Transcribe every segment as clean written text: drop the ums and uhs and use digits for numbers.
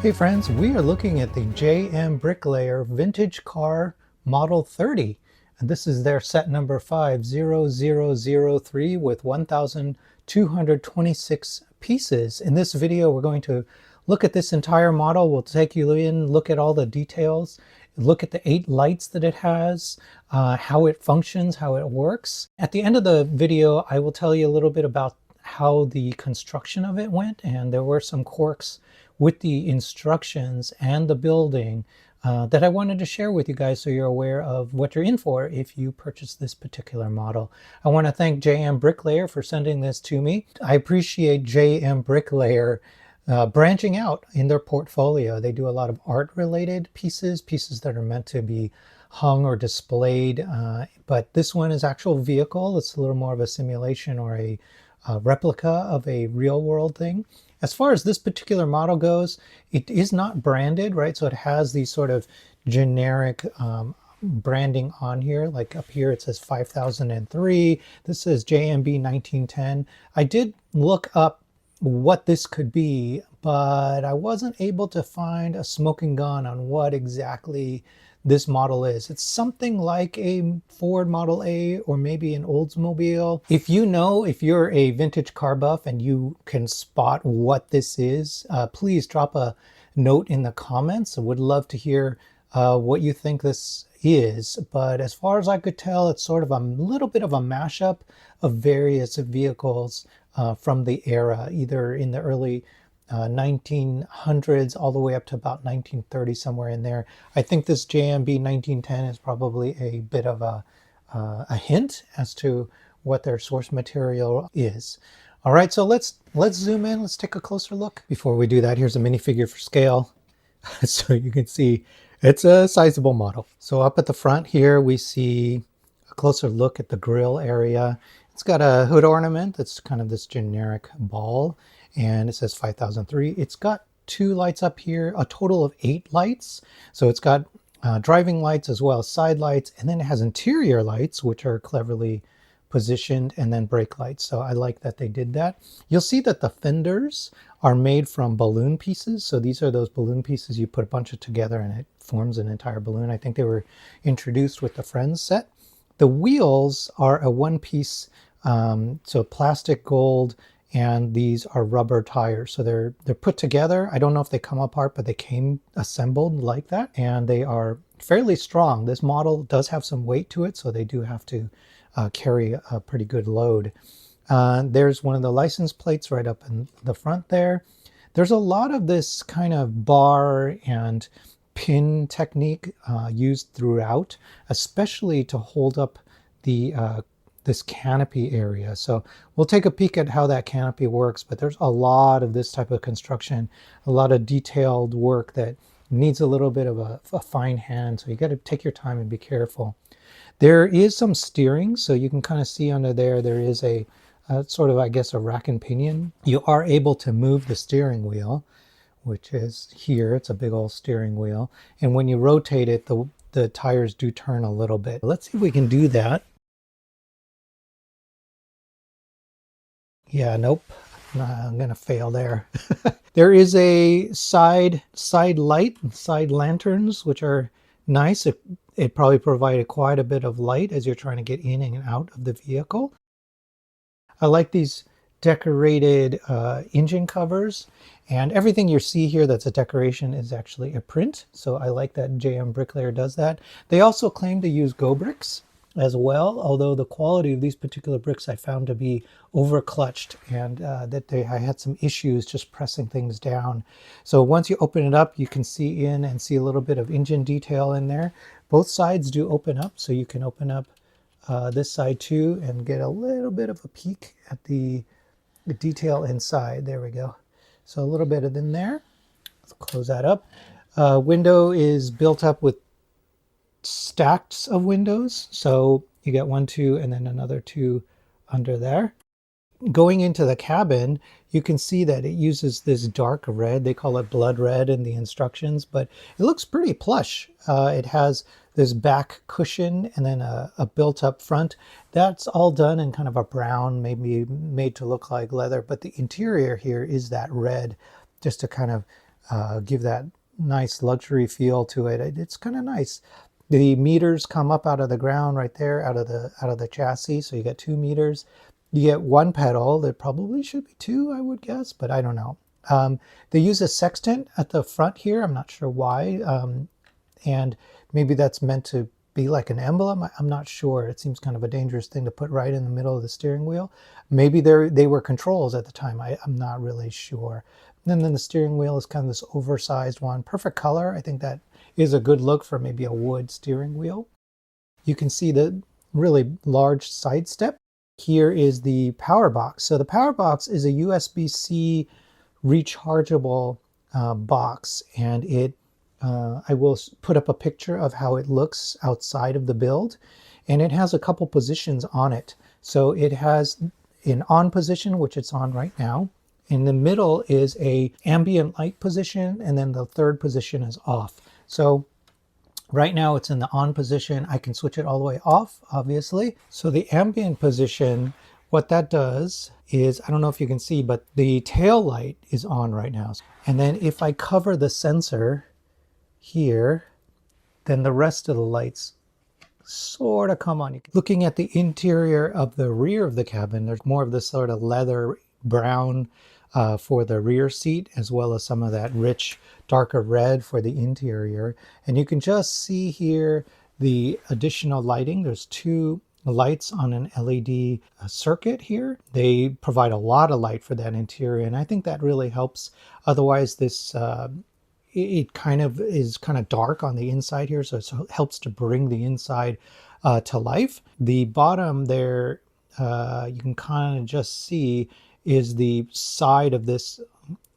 Hey friends, we are looking at the JMBricklayer Vintage Car Model 30. And this is their set number 50003 with 1,226 pieces. In this video, we're going to look at this entire model. We'll take you in, look at all the details, look at the 8 lights that it has, how it functions, how it works. At the end of the video, I will tell you a little bit about how the construction of it went, and there were some quirks with the instructions and the building that I wanted to share with you guys so you're aware of what you're in for if you purchase this particular model. I want to thank JMBricklayer for sending this to me. I appreciate JMBricklayer branching out in their portfolio. They do a lot of art related pieces that are meant to be hung or displayed, but this one is actual vehicle. It's a little more of a simulation or a replica of a real world thing. As far as this particular model goes, it is not branded, right? So it has these sort of generic branding on here. Like up here it says 5003. This says JMB 1910. I did look up what this could be, but I wasn't able to find a smoking gun on what exactly this model is. It's something like a Ford Model A or maybe an Oldsmobile. If you know, if you're a vintage car buff and you can spot what this is, please drop a note in the comments. I would love to hear what you think this is. But as far as I could tell, it's sort of a little bit of a mashup of various vehicles from the era, either in the early 1900s all the way up to about 1930, somewhere in there. I think this JMB 1910 is probably a bit of a hint as to what their source material is. All right, so let's zoom in. Let's take a closer look. Before we do that, here's a minifigure for scale. So you can see it's a sizable model. So up at the front here, we see a closer look at the grille area. It's got a hood ornament that's kind of this generic ball, and it says 5003. It's got 2 lights up here, a total of 8 lights. So it's got driving lights as well as side lights, and then it has interior lights, which are cleverly positioned, and then brake lights. So I like that they did that. You'll see that the fenders are made from balloon pieces. So these are those balloon pieces you put a bunch of together and it forms an entire balloon. I think they were introduced with the Friends set. The wheels are a one-piece, so plastic gold, and these are rubber tires. So they're put together. I don't know if they come apart, but they came assembled like that, and they are fairly strong. This model does have some weight to it, so they do have to carry a pretty good load. There's one of the license plates right up in the front there. There's a lot of this kind of bar and pin technique used throughout, especially to hold up the this canopy area. So we'll take a peek at how that canopy works, but there's a lot of this type of construction, a lot of detailed work that needs a little bit of a fine hand. So you got to take your time and be careful. There is some steering, so you can kind of see under there, there is a sort of, I guess, a rack and pinion. You are able to move the steering wheel, which is here. It's a big old steering wheel. And when you rotate it, the tires do turn a little bit. Let's see if we can do that. Yeah, nope. I'm gonna fail there. There is a side light, side lanterns, which are nice. It probably provided quite a bit of light as you're trying to get in and out of the vehicle. I like these decorated engine covers, and everything you see here that's a decoration is actually a print. So I like that JMBricklayer does that. They also claim to use Go bricks as well, although the quality of these particular bricks I found to be over clutched, and I had some issues just pressing things down. So once you open it up, you can see in and see a little bit of engine detail in there. Both sides do open up, so you can open up this side too and get a little bit of a peek at the detail inside. There we go. So a little bit of in there. Let's close that up. Window is built up with stacks of windows, so you get 1, 2, and then another 2 under there. Going into the cabin, you can see that it uses this dark red. They call it blood red in the instructions, but it looks pretty plush. It has this back cushion and then a built-up front. That's all done in kind of a brown, maybe made to look like leather, but the interior here is that red, just to kind of give that nice luxury feel to it. It's kind of nice. The meters come up out of the ground right there, out of the chassis. So you get 2 meters. You get one pedal. There probably should be 2, I would guess, but I don't know. They use a sextant at the front here. I'm not sure why. And maybe that's meant to be like an emblem. I'm not sure. It seems kind of a dangerous thing to put right in the middle of the steering wheel. Maybe they were controls at the time. I'm not really sure. And then the steering wheel is kind of this oversized one. Perfect color. I think that is a good look for maybe a wood steering wheel. You can see the really large side step. Here is the power box. So the power box is a USB-C rechargeable box, and I will put up a picture of how it looks outside of the build, and it has a couple positions on it. So it has an on position, which it's on right now. In the middle is a ambient light position, and then the third position is off. So right now it's in the on position. I can switch it all the way off, obviously. So the ambient position, what that does is, I don't know if you can see, but the tail light is on right now. And then if I cover the sensor here, then the rest of the lights sort of come on. Looking at the interior of the rear of the cabin, there's more of this sort of leather brown for the rear seat, as well as some of that rich darker red for the interior. And you can just see here the additional lighting. There's 2 lights on an LED circuit here. They provide a lot of light for that interior, and I think that really helps. Otherwise, this it kind of is kind of dark on the inside here, so it helps to bring the inside to life. The bottom there, you can kind of just see, is the side of this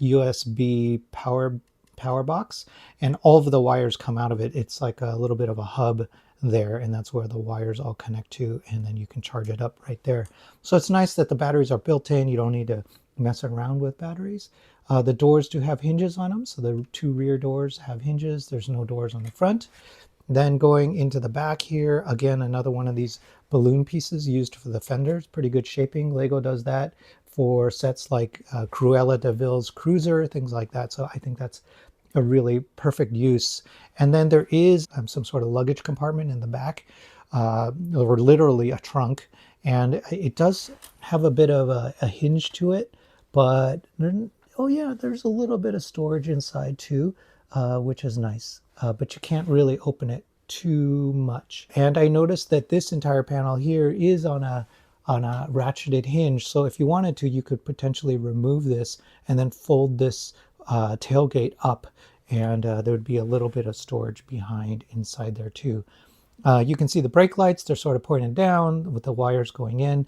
USB power box, and all of the wires come out of it. It's like a little bit of a hub there, and that's where the wires all connect to, and then you can charge it up right there. So it's nice that the batteries are built in. You don't need to mess around with batteries. The doors do have hinges on them, so the 2 rear doors have hinges. There's no doors on the front. Then going into the back here, again, another one of these balloon pieces used for the fenders. Pretty good shaping. Lego does that for sets like Cruella de Vil's Cruiser, things like that. So I think that's a really perfect use. And then there is some sort of luggage compartment in the back, or literally a trunk. And it does have a bit of a hinge to it, but oh yeah, there's a little bit of storage inside too, which is nice. But you can't really open it too much. And I noticed that this entire panel here is on a ratcheted hinge. So if you wanted to, you could potentially remove this and then fold this tailgate up, and there would be a little bit of storage behind inside there too. You can see the brake lights. They're sort of pointed down with the wires going in.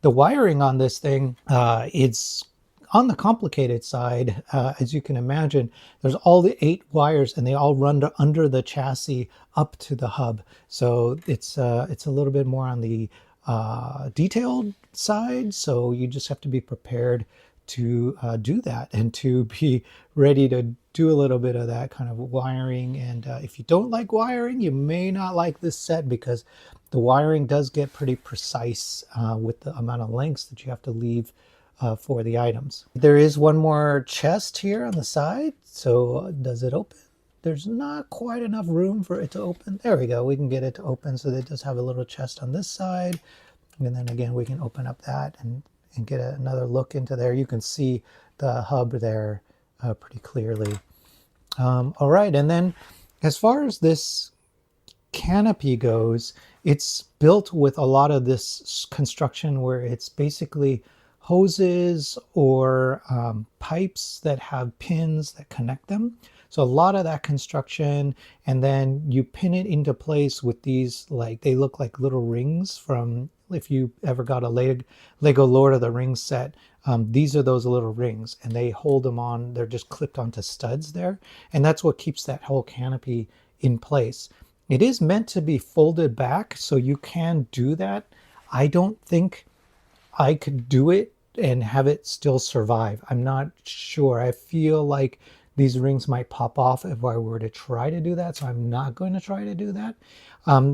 The wiring on this thing, it's on the complicated side. As you can imagine, there's all the 8 wires, and they all run under the chassis up to the hub. So it's a little bit more on the detailed side. So you just have to be prepared to do that, and to be ready to do a little bit of that kind of wiring. And if you don't like wiring, you may not like this set, because the wiring does get pretty precise with the amount of lengths that you have to leave for the items. There is one more chest here on the side. So does it open? There's not quite enough room for it to open. There we go. We can get it to open. So it does have a little chest on this side. And then again, we can open up that and get another look into there. You can see the hub there pretty clearly. All right. And then as far as this canopy goes, it's built with a lot of this construction where it's basically hoses or pipes that have pins that connect them. So a lot of that construction, and then you pin it into place with these, like, they look like little rings from, if you ever got a Lego Lord of the Rings set, these are those little rings, and they hold them on. They're just clipped onto studs there, and that's what keeps that whole canopy in place. It is meant to be folded back, so you can do that. I don't think I could do it and have it still survive. I'm not sure. I feel like these rings might pop off if I were to try to do that, so I'm not going to try to do that.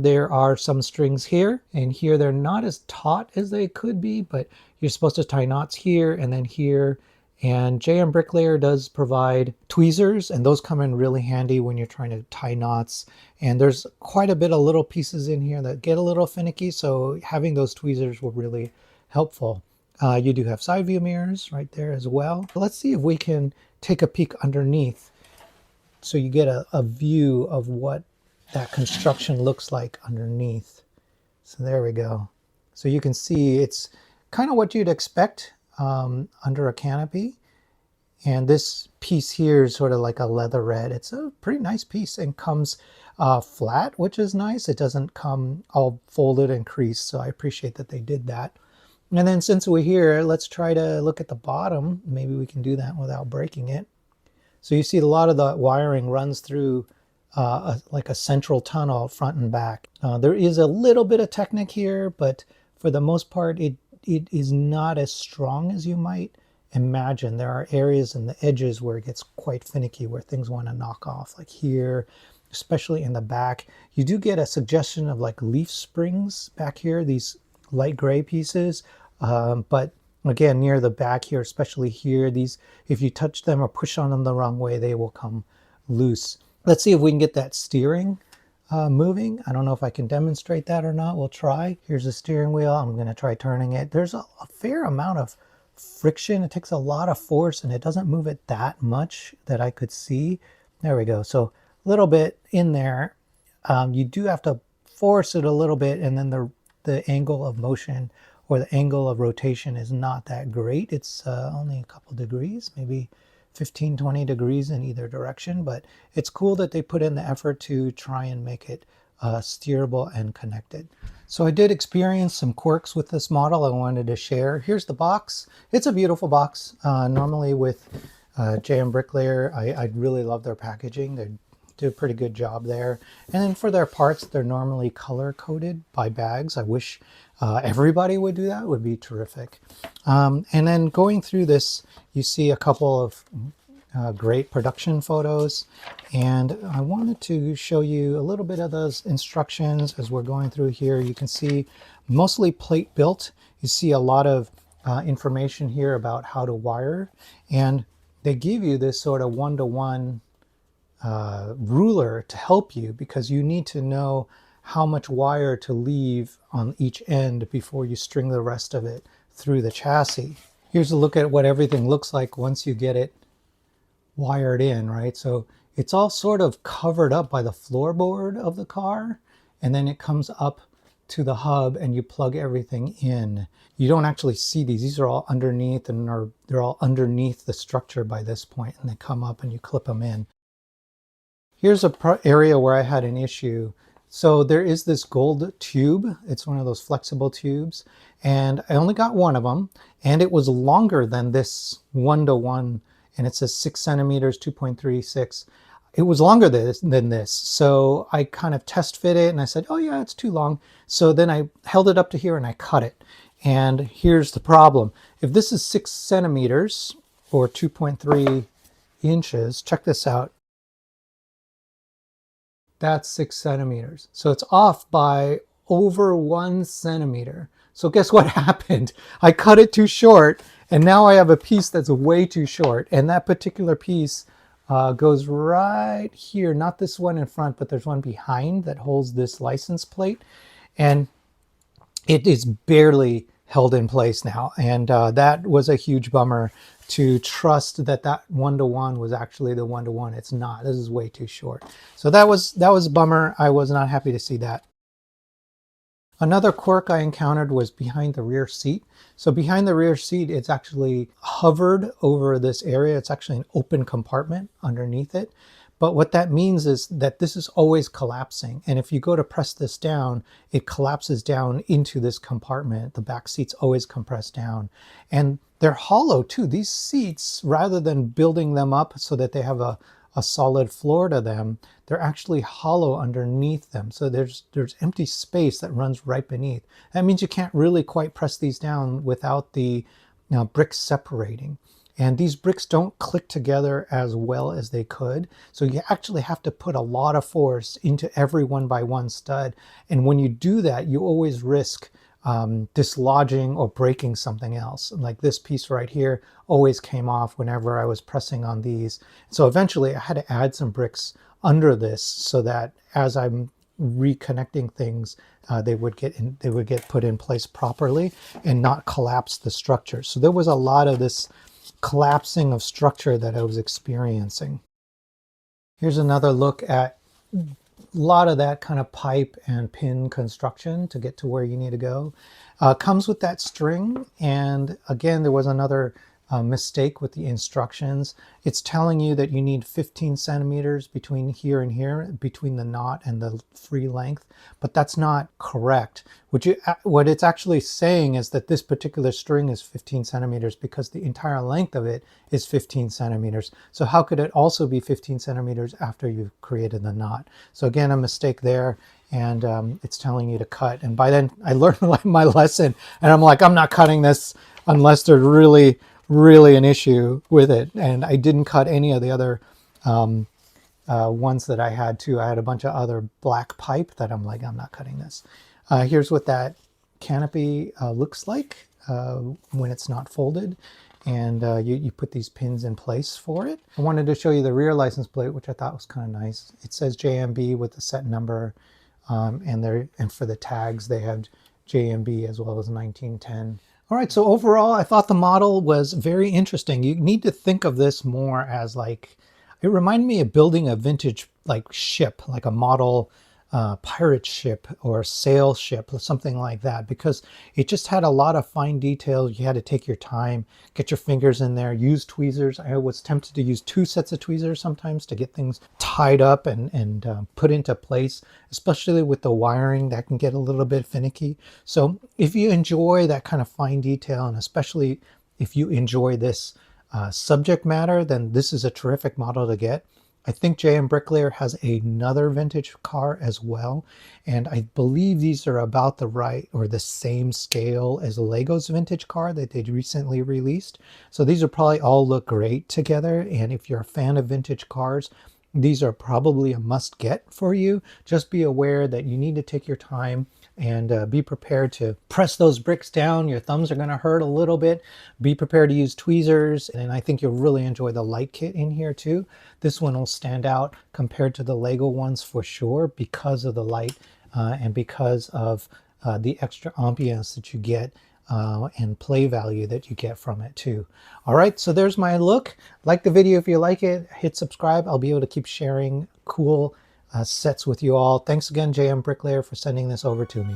There are some strings here and here. They're not as taut as they could be, but you're supposed to tie knots here and then here And JMBricklayer does provide tweezers, and those come in really handy when you're trying to tie knots. And there's quite a bit of little pieces in here that get a little finicky, so having those tweezers will really helpful. You do have side view mirrors right there as well. Let's see if we can take a peek underneath so you get a view of what that construction looks like underneath. So there we go. So you can see it's kind of what you'd expect under a canopy. And this piece here is sort of like a leather red. It's a pretty nice piece and comes flat, which is nice. It doesn't come all folded and creased, so I appreciate that they did that. And then since we're here, let's try to look at the bottom. Maybe we can do that without breaking it. So you see a lot of the wiring runs through like a central tunnel front and back. There is a little bit of Technic here, but for the most part, it is not as strong as you might imagine. There are areas in the edges where it gets quite finicky, where things want to knock off, like here, especially in the back. You do get a suggestion of like leaf springs back here, these light gray pieces, but again, near the back here, especially here, these, if you touch them or push on them the wrong way, they will come loose. Let's see if we can get that steering moving. I don't know if I can demonstrate that or not. We'll try. Here's the steering wheel. I'm going to try turning it. There's a fair amount of friction. It takes a lot of force, and it doesn't move it that much that I could see. There we go. So a little bit in there. You do have to force it a little bit, and then the angle of motion or the angle of rotation is not that great. It's only a couple degrees, maybe 15, 20 degrees in either direction, but it's cool that they put in the effort to try and make it steerable and connected. So I did experience some quirks with this model I wanted to share. Here's the box. It's a beautiful box. Normally with JMBricklayer, I really love their packaging. They do a pretty good job there. And then for their parts, they're normally color coded by bags. I wish everybody would do that. It would be terrific. And then going through this, you see a couple of great production photos, and I wanted to show you a little bit of those instructions as we're going through here. You can see mostly plate built. You see a lot of information here about how to wire, and they give you this sort of one-to-one ruler to help you, because you need to know how much wire to leave on each end before you string the rest of it through the chassis. Here's a look at what everything looks like once you get it wired in, right? So it's all sort of covered up by the floorboard of the car, and then it comes up to the hub and you plug everything in. You don't actually see these. These are all underneath, and they're all underneath the structure by this point, and they come up and you clip them in. Here's a area where I had an issue. So there is this gold tube. It's one of those flexible tubes, and I only got one of them, and it was longer than this one-to-one, and it says 6 centimeters, 2.36. It was longer than this. So I kind of test fit it, and I said, oh yeah, it's too long. So then I held it up to here and I cut it. And here's the problem. If this is 6 centimeters or 2.3 inches, check this out. That's 6 centimeters. So it's off by over 1 centimeter. So guess what happened? I cut it too short, and now I have a piece that's way too short. And that particular piece goes right here, not this one in front, but there's one behind that holds this license plate. And it is barely held in place now. And that was a huge bummer, to trust that that one-to-one was actually the one-to-one. It's not. This is way too short. So that was a bummer. I was not happy to see that. Another quirk I encountered was behind the rear seat. So behind the rear seat, it's actually hovered over this area. It's actually an open compartment underneath it. But what that means is that this is always collapsing. And if you go to press this down, it collapses down into this compartment. The back seats always compress down. And they're hollow too. These seats, rather than building them up so that they have a solid floor to them, they're actually hollow underneath them. So there's empty space that runs right beneath. That means you can't really quite press these down without the bricks separating. And these bricks don't click together as well as they could. So you actually have to put a lot of force into every one by one stud. And when you do that, you always risk dislodging or breaking something else. Like this piece right here always came off whenever I was pressing on these. So eventually I had to add some bricks under this so that as I'm reconnecting things, they would get put in place properly and not collapse the structure. So there was a lot of this collapsing of structure that I was experiencing. Here's another look at a lot of that kind of pipe and pin construction to get to where you need to go. Comes with that string, and again, there was another mistake with the instructions. It's telling you that you need 15 centimeters between here and here, between the knot and the free length, but that's not correct. What it's actually saying is that this particular string is 15 centimeters because the entire length of it is 15 centimeters. So how could it also be 15 centimeters after you've created the knot? So again, a mistake there, and it's telling you to cut. And by then I learned my lesson, and I'm like, I'm not cutting this unless there's really an issue with it. And I didn't cut any of the other ones that I had too. I had a bunch of other black pipe that I'm like, I'm not cutting this. Here's what that canopy looks like when it's not folded. And you put these pins in place for it. I wanted to show you the rear license plate, which I thought was kind of nice. It says JMB with the set number, and for the tags they have JMB as well as 1910. All right, so overall, I thought the model was very interesting. You need to think of this more as like, it reminded me of building a vintage like ship, like a model pirate ship or sail ship or something like that, because it just had a lot of fine details. You had to take your time, get your fingers in there, use tweezers. I was tempted to use 2 sets of tweezers sometimes to get things tied up and put into place, especially with the wiring that can get a little bit finicky. So if you enjoy that kind of fine detail, and especially if you enjoy this subject matter, then this is a terrific model to get. I think JMBricklayer has another vintage car as well, and I believe these are about the right or the same scale as Lego's vintage car that they recently released. So these will probably all look great together, and if you're a fan of vintage cars, these are probably a must get for you. Just be aware that you need to take your time and be prepared to press those bricks down. Your thumbs are going to hurt a little bit. Be prepared to use tweezers, and I think you'll really enjoy the light kit in here too. This one will stand out compared to the Lego ones for sure because of the light and because of the extra ambience that you get and play value that you get from it too. All right, so there's my look. Like the video if you like it, hit subscribe. I'll be able to keep sharing cool sets with you all. Thanks again, JMBricklayer, for sending this over to me.